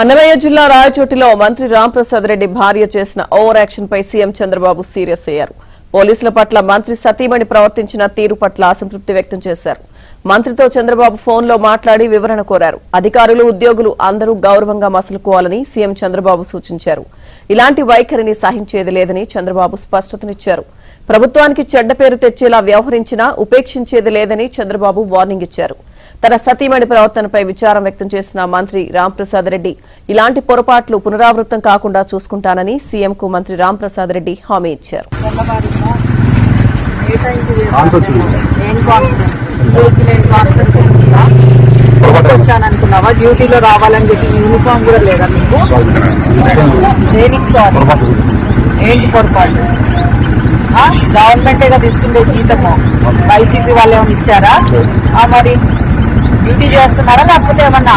అన్నమయ్య జిల్లా రాయచోటిలో మంత్రి రాంప్రసాద్ రెడ్డి భార్య చేసిన ఓవర్ యాక్షన్ పై సీఎం చంద్రబాబు సీరియస్ అయ్యారు. పోలీసుల పట్ల మంత్రి సతీమణి ప్రవర్తించిన తీరు పట్ల అసంతృప్తి వ్యక్తం చేశారు. మంత్రితో చంద్రబాబు ఫోన్లో మాట్లాడి వివరణ కోరారు. అధికారులు, ఉద్యోగులు అందరూ గౌరవంగా మసలుకోవాలని సీఎం చంద్రబాబు సూచించారు. ఇలాంటి వైఖరిని సహించేది లేదని చంద్రబాబు స్పష్టతనిచ్చారు. ప్రభుత్వానికి చెడ్డ పేరు తెచ్చేలా వ్యవహరించినా ఉపేక్షించేది లేదని చంద్రబాబు వార్నింగ్ ఇచ్చారు. తన సతీమణి ప్రవర్తనపై విచారం వ్యక్తం చేసిన మంత్రి రాంప్రసాద్ రెడ్డి ఇలాంటి పొరపాట్లు పునరావృతం కాకుండా చూసుకుంటానని సీఎంకు మంత్రి రాంప్రసాద్ రెడ్డి హామీ ఇచ్చారు. అనుకున్నావా డ్యూటీలో రావాలని చెప్పి యూనిఫామ్ కూడా లేదా మీకు? దేనికి సారీ? ఏంటి పొరపాటు? గవర్నమెంటే కదా ఇస్తుండే జీతము, వైసీపీ వాళ్ళు ఏమైనా ఇచ్చారా? మరి డ్యూటీ చేస్తున్నారా లేకపోతే ఏమన్నా